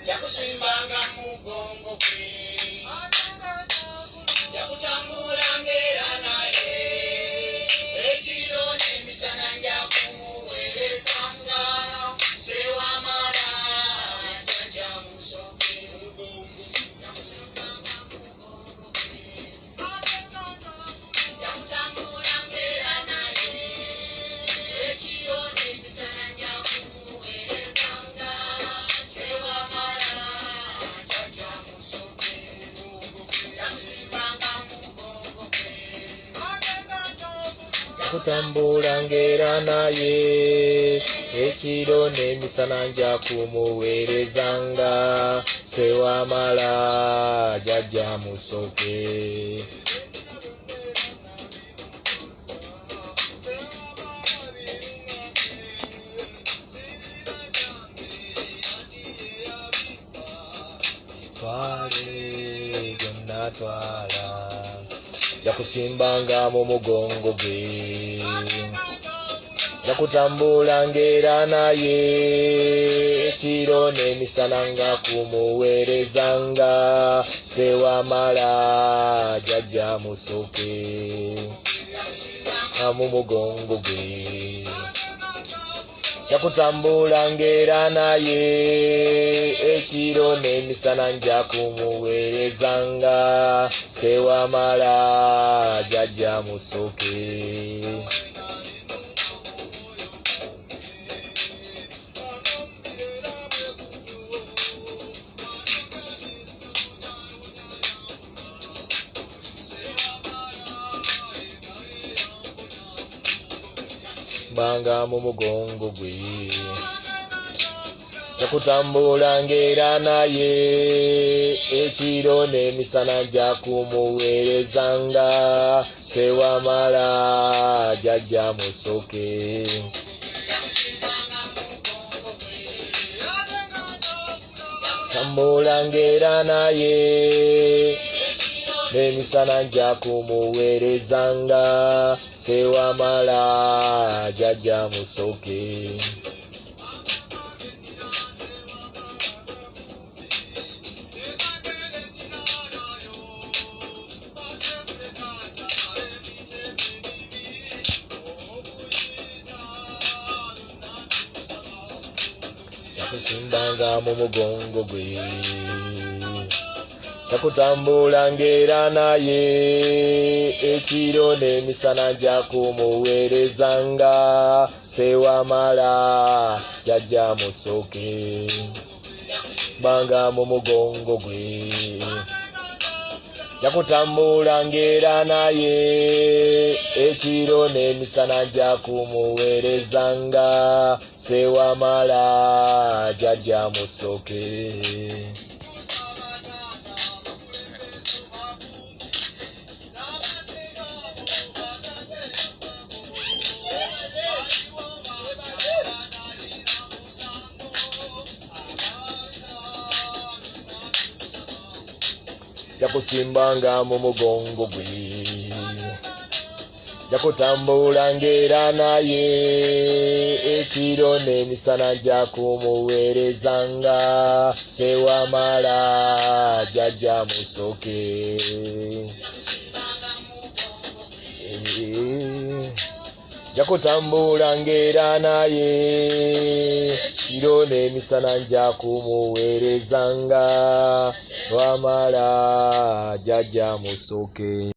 Yakusimbanga mugongo gwe yakutambula ngera naye ekiro n'emisana njakumuweerezanga sewamala jjajja musoke yakusimbanga mugongo gwe yakutambula ngera naye ekiro n'emisana njakumuweerezanga kutambula ngera naye ekiro n'emisana nja kumuweerezanga sewamala jjajja musoke twale gyonna twala yakusimbanga mu mugongo gwe yakutambula ngera naye ekiro n'emisana nga kumuweerezanga sewamala jjajja musoke mu mugongo gwe yakutambula ngera naye ekiro n'emisana nja kumuweerezanga sewamala jjajja musoke banga mu mugongo gwe yakutambula ngera naye ekiro n'emisana nja kumuweerezanga sewamala jjajja musoke tambula ngera naye n'emisana nja kumuweerezanga sewamala jjajja musoke yakusimbanga mu mugongo gwe yakutambula ngera naye ekiro n'emisana nja kumuweerezanga sewamala jjajja musoke banga mu mugongo gwe yakutambula ngera naye ekiro n'emisana nja kumuweerezanga sewamala jjajja musoke yakusimbanga mu mugongo gwe yakutambula ngera naye ekiro n'emisana nja kumuweerezanga sewamala jjajja musoke yakutambula ngera naye ekiro n'emisana nja kumuweerezanga wamala jjajja musoke